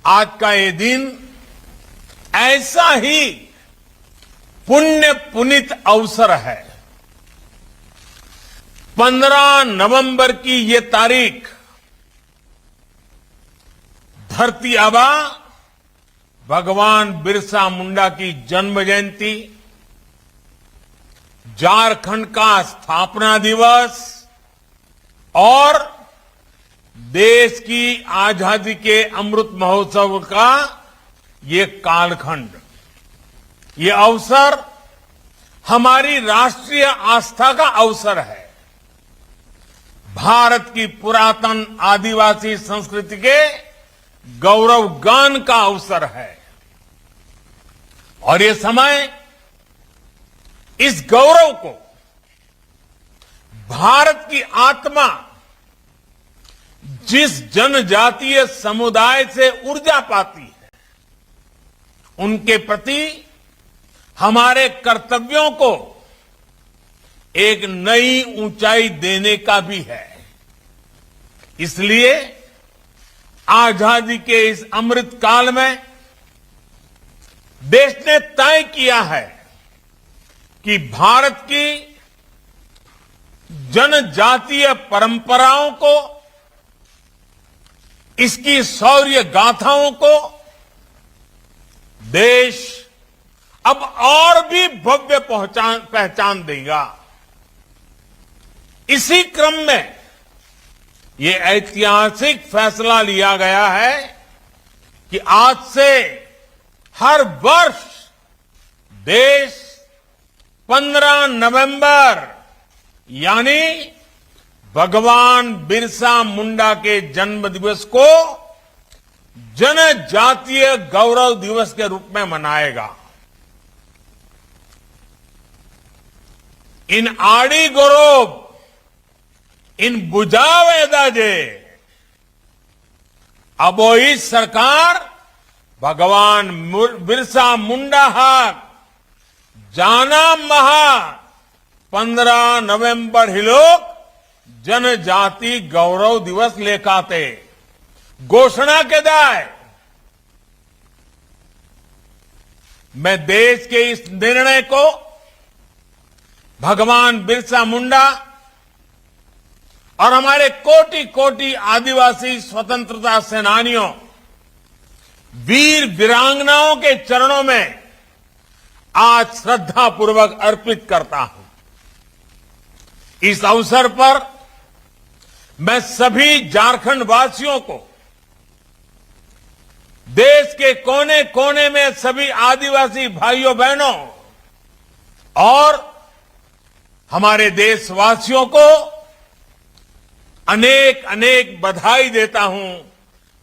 आज का ये दिन ऐसा ही पुण्य पुनीत अवसर है। 15 नवंबर की ये तारीख धरती आबा भगवान बिरसा मुंडा की जन्म जयंती, झारखंड का स्थापना दिवस और देश की आजादी के अमृत महोत्सव का ये कालखंड, ये अवसर हमारी राष्ट्रीय आस्था का अवसर है। भारत की पुरातन आदिवासी संस्कृति के गौरव गान का अवसर है और ये समय इस गौरव को भारत की आत्मा जिस जनजातीय समुदाय से ऊर्जा पाती है, उनके प्रति हमारे कर्तव्यों को एक नई ऊंचाई देने का भी है। इसलिए आजादी के इस अमृत काल में देश ने तय किया है कि भारत की जनजातीय परंपराओं को, इसकी शौर्य गाथाओं को देश अब और भी भव्य पहचान देगा। इसी क्रम में ये ऐतिहासिक फैसला लिया गया है कि आज से हर वर्ष देश 15 नवंबर यानी भगवान बिरसा मुंडा के जन्म दिवस को जनजातीय गौरव दिवस के रूप में मनाएगा। इन आड़ी गौरव इन बुझावे दाजे अबोई सरकार भगवान बिरसा मुंडा हाक जाना महा 15 नवंबर हिलोक जनजाति गौरव दिवस लेखाते घोषणा के दाय। मैं देश के इस निर्णय को भगवान बिरसा मुंडा और हमारे कोटि कोटि आदिवासी स्वतंत्रता सेनानियों, वीर वीरांगनाओं के चरणों में आज श्रद्धापूर्वक अर्पित करता हूं। इस अवसर पर मैं सभी झारखंड वासियों को, देश के कोने कोने में सभी आदिवासी भाइयों बहनों और हमारे देशवासियों को अनेक अनेक बधाई देता हूं,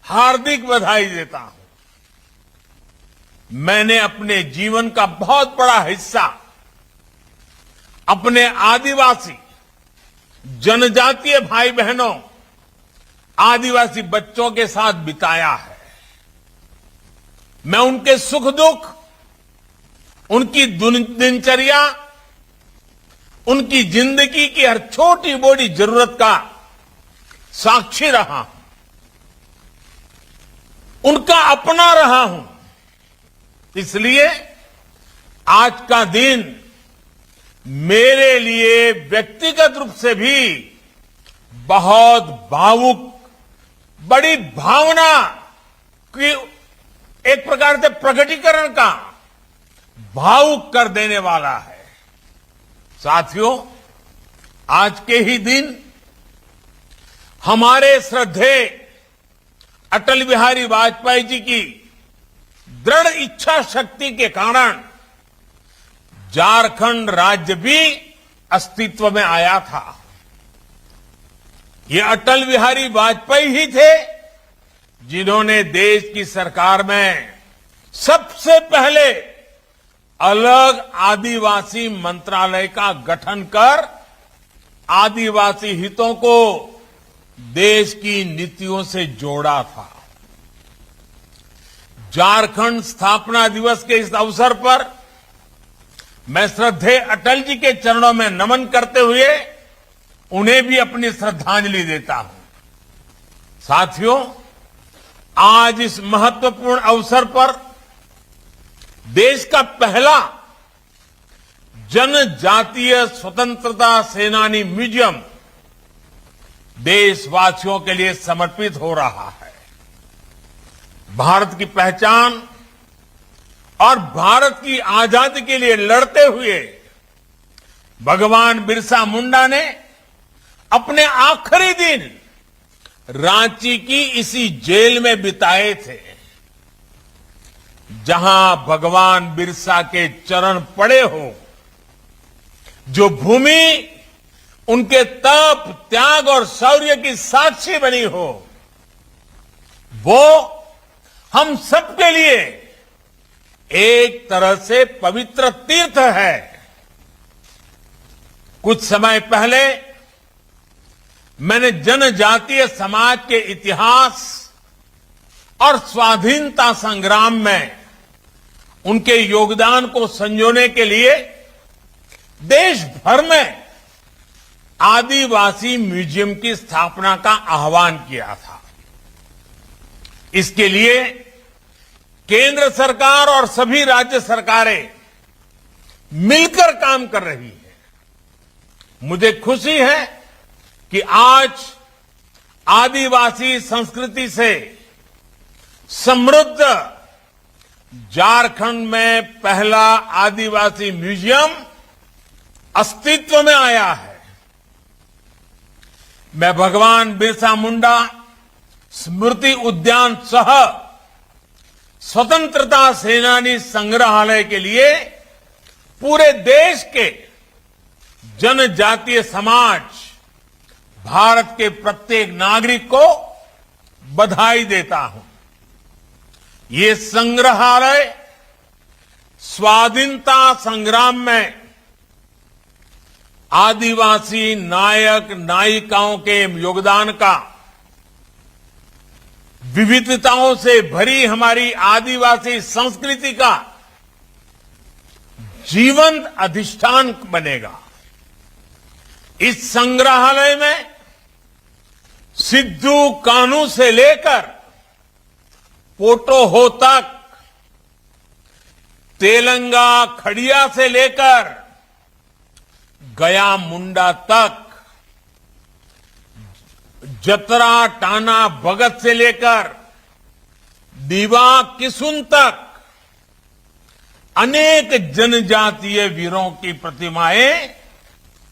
हार्दिक बधाई देता हूं। मैंने अपने जीवन का बहुत बड़ा हिस्सा अपने आदिवासी जनजातीय भाई बहनों, आदिवासी बच्चों के साथ बिताया है। मैं उनके सुख दुख, उनकी दिनचर्या, उनकी जिंदगी की हर छोटी बड़ी जरूरत का साक्षी रहा हूं, उनका अपना रहा हूं। इसलिए आज का दिन मेरे लिए व्यक्तिगत रूप से भी बहुत भावुक, बड़ी भावना की एक प्रकार से प्रकटीकरण का भावुक कर देने वाला है। साथियों, आज के ही दिन हमारे श्रद्धेय अटल बिहारी वाजपेयी जी की दृढ़ इच्छा शक्ति के कारण झारखंड राज्य भी अस्तित्व में आया था। ये अटल बिहारी वाजपेयी ही थे जिन्होंने देश की सरकार में सबसे पहले अलग आदिवासी मंत्रालय का गठन कर आदिवासी हितों को देश की नीतियों से जोड़ा था। झारखंड स्थापना दिवस के इस अवसर पर मैं श्रद्धेय अटल जी के चरणों में नमन करते हुए उन्हें भी अपनी श्रद्धांजलि देता हूं। साथियों, आज इस महत्वपूर्ण अवसर पर देश का पहला जनजातीय स्वतंत्रता सेनानी म्यूजियम देशवासियों के लिए समर्पित हो रहा है। भारत की पहचान और भारत की आजादी के लिए लड़ते हुए भगवान बिरसा मुंडा ने अपने आखिरी दिन रांची की इसी जेल में बिताए थे, जहां भगवान बिरसा के चरण पड़े हो, जो भूमि उनके तप, त्याग और शौर्य की साक्षी बनी हो, वो हम सबके लिए एक तरह से पवित्र तीर्थ है। कुछ समय पहले मैंने जनजातीय समाज के इतिहास और स्वाधीनता संग्राम में उनके योगदान को संजोने के लिए देश भर में आदिवासी म्यूजियम की स्थापना का आह्वान किया था। इसके लिए केंद्र सरकार और सभी राज्य सरकारें मिलकर काम कर रही है। मुझे खुशी है कि आज आदिवासी संस्कृति से समृद्ध झारखंड में पहला आदिवासी म्यूजियम अस्तित्व में आया है। मैं भगवान बिरसा मुंडा स्मृति उद्यान सह स्वतंत्रता सेनानी संग्रहालय के लिए पूरे देश के जनजातीय समाज, भारत के प्रत्येक नागरिक को बधाई देता हूं। ये संग्रहालय स्वाधीनता संग्राम में आदिवासी नायक नायिकाओं के योगदान का, विविधताओं से भरी हमारी आदिवासी संस्कृति का जीवंत अधिष्ठान बनेगा। इस संग्रहालय में सिद्धू कान्हू से लेकर पोटोहो तक, तेलंगा खड़िया से लेकर गया मुंडा तक, जतरा टाना भगत से लेकर दीवा किसुन तक अनेक जनजातीय वीरों की प्रतिमाएं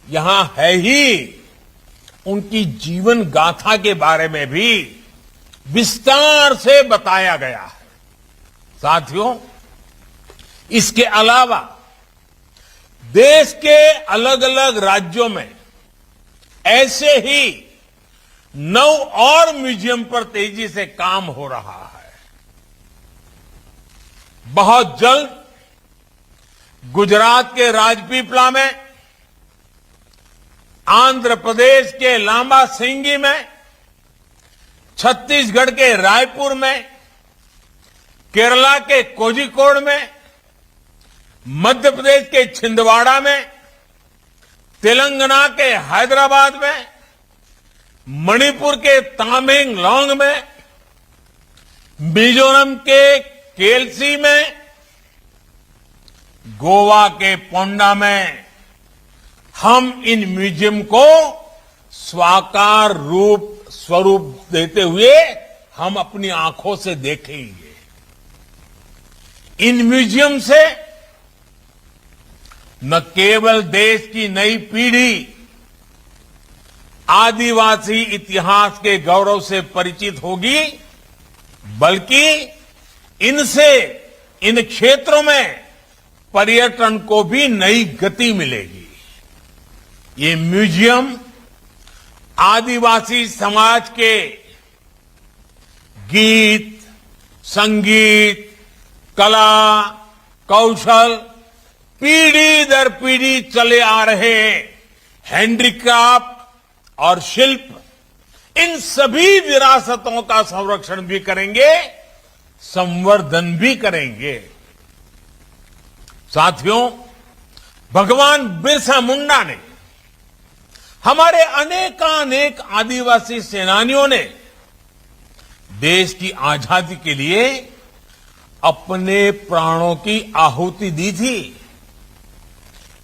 यहां है ही। उनकी जीवन गाथा के बारे में भी विस्तार से बताया गया है। साथियों, इसके अलावा देश के अलग अलग राज्यों में ऐसे ही 9 और म्यूजियम पर तेजी से काम हो रहा है। बहुत जल्द गुजरात के राजपीपला में, आंध्र प्रदेश के लांबा सिंगी में, छत्तीसगढ़ के रायपुर में, केरला के कोझिकोड में, मध्य प्रदेश के छिंदवाड़ा में, तेलंगाना के हैदराबाद में, मणिपुर के तामेंगलोंग में, मिजोरम के केलसी में, गोवा के पोंडा में हम इन म्यूजियम को साकार स्वरूप देते हुए हम अपनी आंखों से देखेंगे। इन म्यूजियम से न केवल देश की नई पीढ़ी आदिवासी इतिहास के गौरव से परिचित होगी, बल्कि इनसे इन क्षेत्रों में पर्यटन को भी नई गति मिलेगी। ये म्यूजियम आदिवासी समाज के गीत, संगीत, कला, कौशल, पीढ़ी दर पीढ़ी चले आ रहे हैंडीक्राफ्ट और शिल्प, इन सभी विरासतों का संरक्षण भी करेंगे, संवर्धन भी करेंगे। साथियों, भगवान बिरसा मुंडा ने, हमारे अनेकानेक आदिवासी सेनानियों ने देश की आजादी के लिए अपने प्राणों की आहुति दी थी,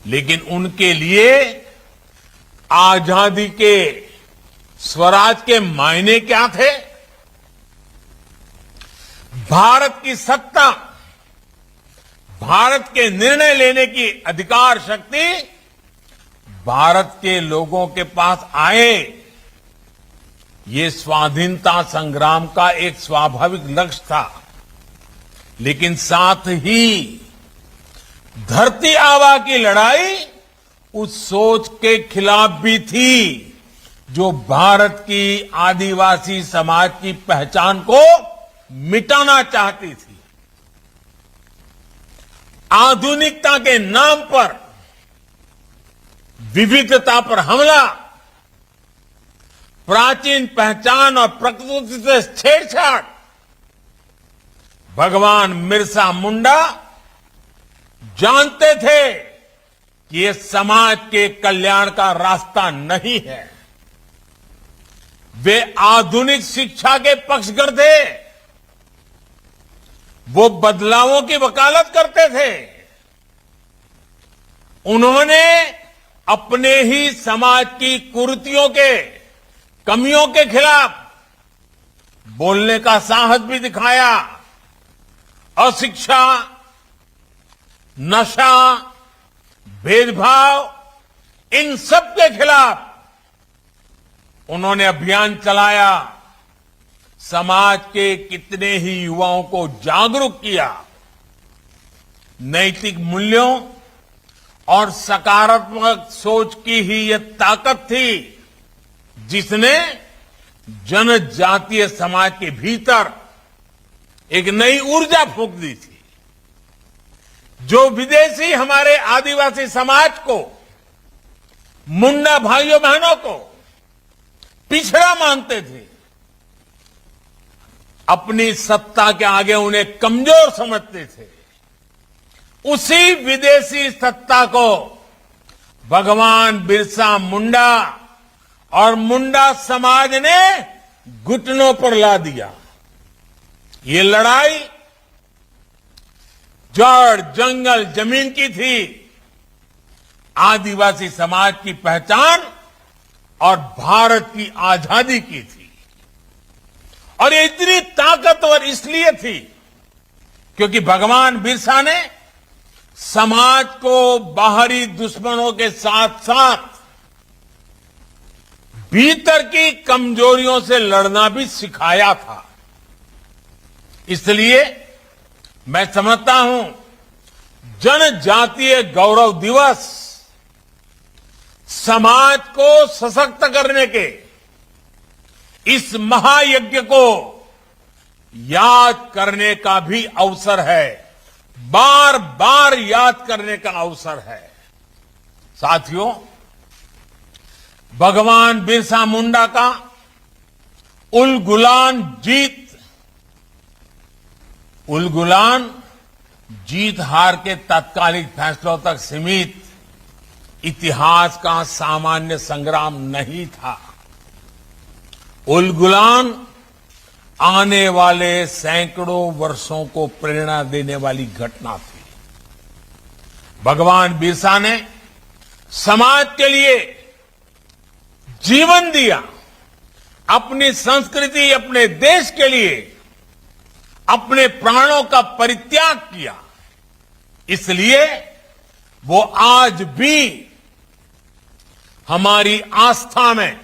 लेकिन उनके लिए आजादी के स्वराज के मायने क्या थे? भारत की सत्ता, भारत के निर्णय लेने की अधिकार शक्ति भारत के लोगों के पास आए, ये स्वाधीनता संग्राम का एक स्वाभाविक लक्ष्य था। लेकिन साथ ही धरती आबा की लड़ाई उस सोच के खिलाफ भी थी जो भारत की आदिवासी समाज की पहचान को मिटाना चाहती थी। आधुनिकता के नाम पर विविधता पर हमला, प्राचीन पहचान और प्रकृति से छेड़छाड़, भगवान बिरसा मुंडा जानते थे कि ये समाज के कल्याण का रास्ता नहीं है। वे आधुनिक शिक्षा के पक्षधर थे, वो बदलावों की वकालत करते थे। उन्होंने अपने ही समाज की कुरीतियों के, कमियों के खिलाफ बोलने का साहस भी दिखाया। अशिक्षा, नशा, भेदभाव, इन सब के खिलाफ उन्होंने अभियान चलाया। समाज के कितने ही युवाओं को जागरूक किया। नैतिक मूल्यों और सकारात्मक सोच की ही यह ताकत थी जिसने जनजातीय समाज के भीतर एक नई ऊर्जा फूंक दी थी। जो विदेशी हमारे आदिवासी समाज को, मुंडा भाइयों बहनों को पिछड़ा मानते थे, अपनी सत्ता के आगे उन्हें कमजोर समझते थे, उसी विदेशी सत्ता को भगवान बिरसा मुंडा और मुंडा समाज ने घुटनों पर ला दिया। ये लड़ाई जड़, जंगल, जमीन की थी। आदिवासी समाज की पहचान और भारत की आजादी की थी। और ये इतनी ताकतवर इसलिए थी क्योंकि भगवान बिरसा ने समाज को बाहरी दुश्मनों के साथ साथ भीतर की कमजोरियों से लड़ना भी सिखाया था। इसलिए मैं समझता हूं जनजातीय गौरव दिवस समाज को सशक्त करने के इस महायज्ञ को याद करने का भी अवसर है, बार बार याद करने का अवसर है। साथियों, भगवान बिरसा मुंडा का उलगुलान जीत हार के तात्कालिक फैसलों तक सीमित इतिहास का सामान्य संग्राम नहीं था। उलगुलान आने वाले सैकड़ों वर्षों को प्रेरणा देने वाली घटना थी। भगवान बिरसा ने समाज के लिए जीवन दिया, अपनी संस्कृति, अपने देश के लिए अपने प्राणों का परित्याग किया। इसलिए वो आज भी हमारी आस्था में,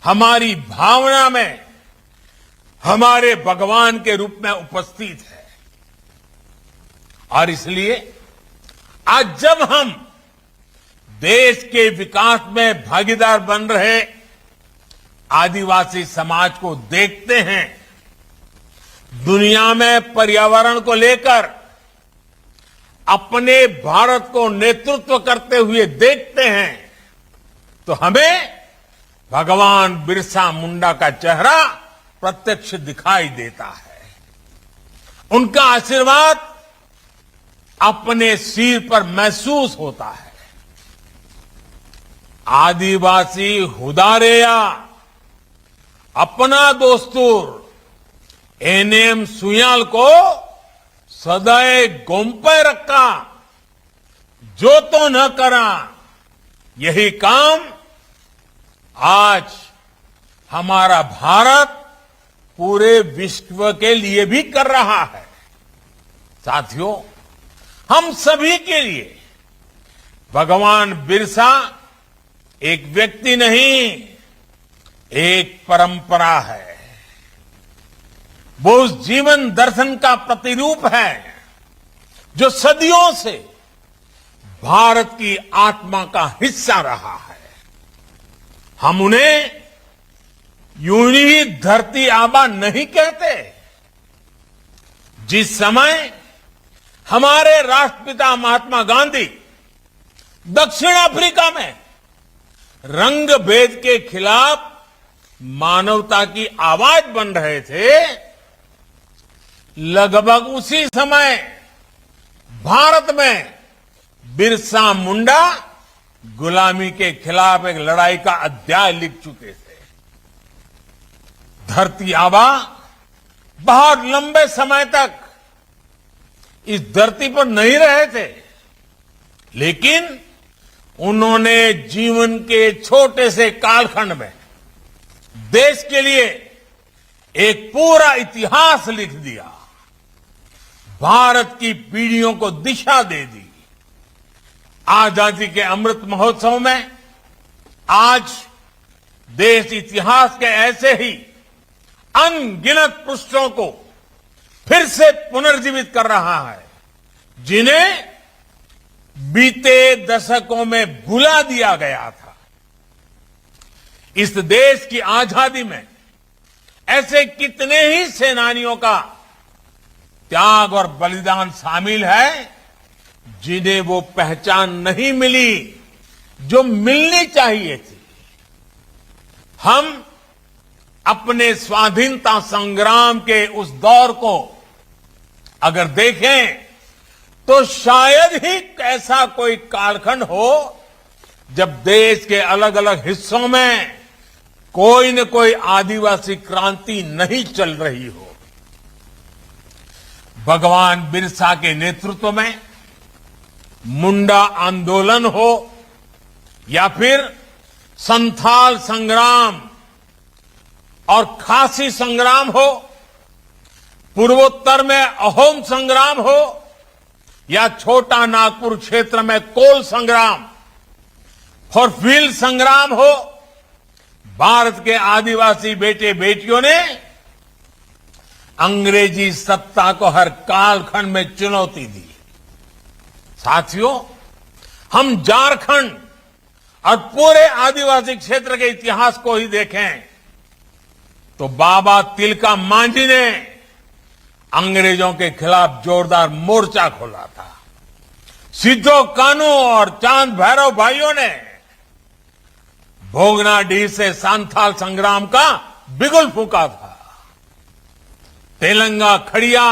हमारी भावना में, हमारे भगवान के रूप में उपस्थित है। और इसलिए आज जब हम देश के विकास में भागीदार बन रहे आदिवासी समाज को देखते हैं, दुनिया में पर्यावरण को लेकर अपने भारत को नेतृत्व करते हुए देखते हैं, तो हमें भगवान बिरसा मुंडा का चेहरा प्रत्यक्ष दिखाई देता है। उनका आशीर्वाद अपने सिर पर महसूस होता है। आदिवासी हुदारेया अपना दोस्तूर एनएम सुयाल को सदैव गोंपे रखा, जो तो न करा। यही काम आज हमारा भारत पूरे विश्व के लिए भी कर रहा है। साथियों, हम सभी के लिए भगवान बिरसा एक व्यक्ति नहीं, एक परंपरा है। वो उस जीवन दर्शन का प्रतिरूप है जो सदियों से भारत की आत्मा का हिस्सा रहा है। हम उन्हें यूं ही धरती आबा नहीं कहते। जिस समय हमारे राष्ट्रपिता महात्मा गांधी दक्षिण अफ्रीका में रंग भेद के खिलाफ मानवता की आवाज बन रहे थे, लगभग उसी समय भारत में बिरसा मुंडा गुलामी के खिलाफ एक लड़ाई का अध्याय लिख चुके थे। धरती आबा बहुत लंबे समय तक इस धरती पर नहीं रहे थे, लेकिन उन्होंने जीवन के छोटे से कालखंड में देश के लिए एक पूरा इतिहास लिख दिया, भारत की पीढ़ियों को दिशा दे दी। आजादी के अमृत महोत्सव में आज देश इतिहास के ऐसे ही अनगिनत पृष्ठों को फिर से पुनर्जीवित कर रहा है, जिन्हें बीते दशकों में भुला दिया गया था। इस देश की आजादी में ऐसे कितने ही सेनानियों का त्याग और बलिदान शामिल है, जिन्हें वो पहचान नहीं मिली जो मिलनी चाहिए थी। हम अपने स्वाधीनता संग्राम के उस दौर को अगर देखें तो शायद ही ऐसा कोई कालखंड हो जब देश के अलग अलग हिस्सों में कोई न कोई आदिवासी क्रांति नहीं चल रही हो। भगवान बिरसा के नेतृत्व में मुंडा आंदोलन हो या फिर संथाल संग्राम और खासी संग्राम हो, पूर्वोत्तर में अहोम संग्राम हो या छोटा नागपुर क्षेत्र में कोल संग्राम, फॉरफील्ड संग्राम हो, भारत के आदिवासी बेटे बेटियों ने अंग्रेजी सत्ता को हर कालखंड में चुनौती दी। साथियों, हम झारखंड और पूरे आदिवासी क्षेत्र के इतिहास को ही देखें तो बाबा तिलका मांझी ने अंग्रेजों के खिलाफ जोरदार मोर्चा खोला था। सिद्धो कानू और चांद भैरव भाइयों ने भोगनाडीह से सांथाल संग्राम का बिगुल फूंका था। तेलंगा खड़िया,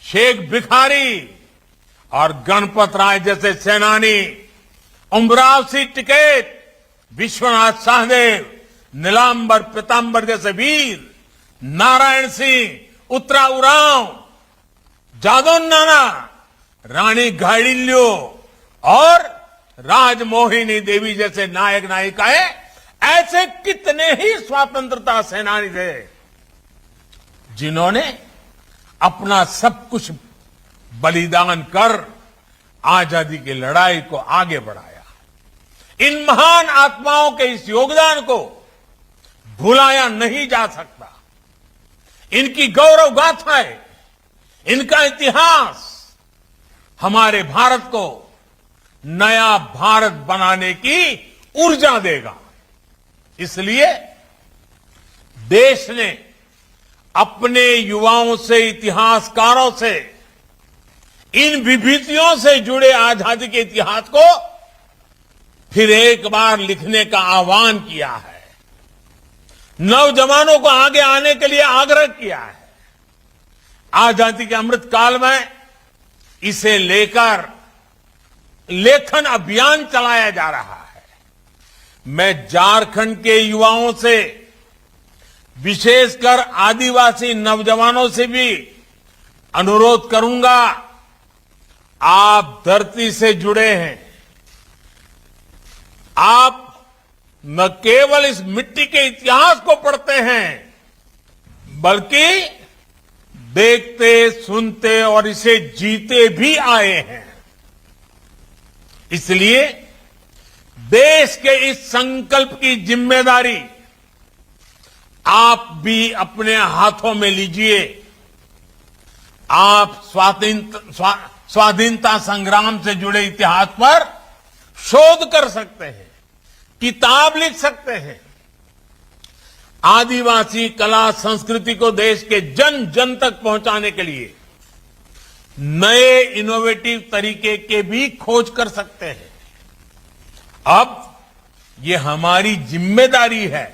शेख भिखारी और गणपत राय जैसे सेनानी, उमराव सिंह टिकैत, विश्वनाथ सहदेव, नीलांबर पीतांबर जैसे वीर, नारायण सिंह, उत्तरा उरांव, जादव नाना, रानी घाडिल्यो और राजमोहिनी देवी जैसे नायक नायिकाएं, ऐसे कितने ही स्वतंत्रता सेनानी थे जिन्होंने अपना सब कुछ बलिदान कर आजादी की लड़ाई को आगे बढ़ाया। इन महान आत्माओं के इस योगदान को भुलाया नहीं जा सकता। इनकी गौरव गाथाएं, इनका इतिहास हमारे भारत को नया भारत बनाने की ऊर्जा देगा। इसलिए देश ने अपने युवाओं से, इतिहासकारों से इन विभूतियों से जुड़े आजादी के इतिहास को फिर एक बार लिखने का आह्वान किया है। नौजवानों को आगे आने के लिए आग्रह किया है। आजादी के अमृत काल में इसे लेकर लेखन अभियान चलाया जा रहा है। मैं झारखंड के युवाओं से विशेषकर आदिवासी नौजवानों से भी अनुरोध करूंगा, आप धरती से जुड़े हैं। आप न केवल इस मिट्टी के इतिहास को पढ़ते हैं, बल्कि देखते, सुनते और इसे जीते भी आए हैं। इसलिए देश के इस संकल्प की जिम्मेदारी आप भी अपने हाथों में लीजिए। आप स्वाधीनता संग्राम से जुड़े इतिहास पर शोध कर सकते हैं, किताब लिख सकते हैं। आदिवासी कला संस्कृति को देश के जन जन तक पहुंचाने के लिए नए इनोवेटिव तरीके के भी खोज कर सकते हैं। अब ये हमारी जिम्मेदारी है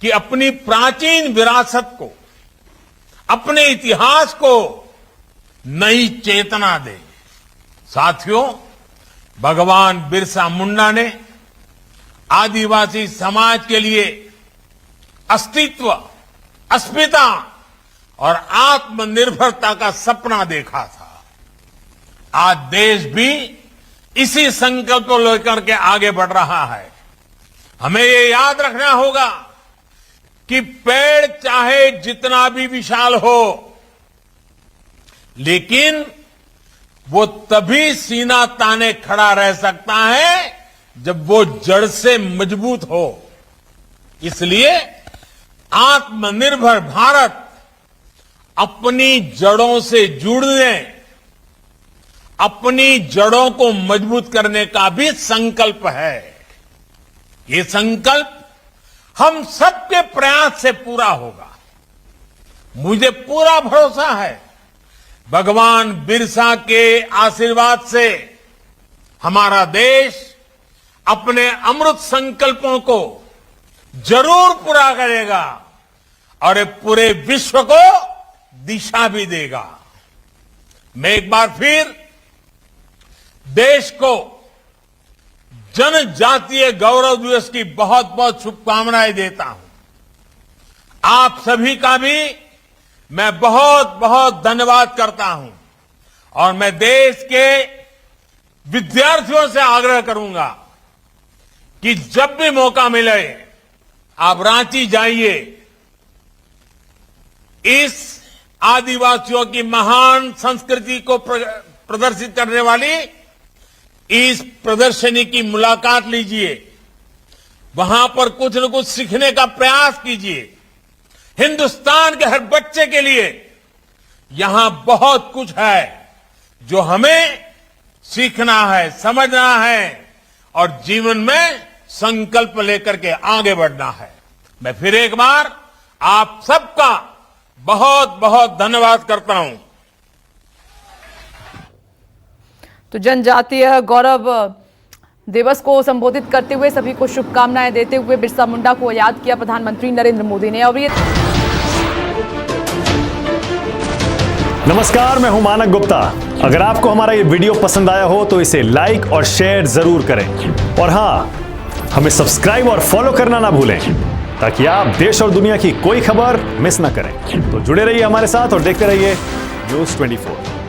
कि अपनी प्राचीन विरासत को, अपने इतिहास को नई चेतना दें। साथियों, भगवान बिरसा मुंडा ने आदिवासी समाज के लिए अस्तित्व, अस्मिता और आत्मनिर्भरता का सपना देखा था। आज देश भी इसी संकल्प को लेकर के आगे बढ़ रहा है। हमें ये याद रखना होगा कि पेड़ चाहे जितना भी विशाल हो, लेकिन वो तभी सीना ताने खड़ा रह सकता है जब वो जड़ से मजबूत हो। इसलिए आत्मनिर्भर भारत अपनी जड़ों से जुड़ने, अपनी जड़ों को मजबूत करने का भी संकल्प है। ये संकल्प हम सबके प्रयास से पूरा होगा। मुझे पूरा भरोसा है, भगवान बिरसा के आशीर्वाद से हमारा देश अपने अमृत संकल्पों को जरूर पूरा करेगा और ये पूरे विश्व को दिशा भी देगा। मैं एक बार फिर देश को जनजातीय गौरव दिवस की बहुत बहुत शुभकामनाएं देता हूं। आप सभी का भी मैं बहुत बहुत धन्यवाद करता हूं और मैं देश के विद्यार्थियों से आग्रह करूंगा कि जब भी मौका मिले आप रांची जाइए। इस आदिवासियों की महान संस्कृति को प्रदर्शित करने वाली इस प्रदर्शनी की मुलाकात लीजिए। वहां पर कुछ न कुछ सीखने का प्रयास कीजिए। हिंदुस्तान के हर बच्चे के लिए यहां बहुत कुछ है जो हमें सीखना है, समझना है और जीवन में संकल्प लेकर के आगे बढ़ना है। मैं फिर एक बार आप सबका बहुत बहुत धन्यवाद करता हूं। तो जनजातीय गौरव दिवस को संबोधित करते हुए सभी को शुभकामनाएं देते हुए बिरसा मुंडा को याद किया प्रधानमंत्री नरेंद्र मोदी ने। और ये नमस्कार, मैं हूं मानक गुप्ता। अगर आपको हमारा ये वीडियो पसंद आया हो तो इसे लाइक और शेयर जरूर करें और हां, हमें सब्सक्राइब और फॉलो करना ना भूलें ताकि आप देश और दुनिया की कोई खबर मिस ना करें। तो जुड़े रहिए हमारे साथ और देखते रहिए न्यूज़ 24।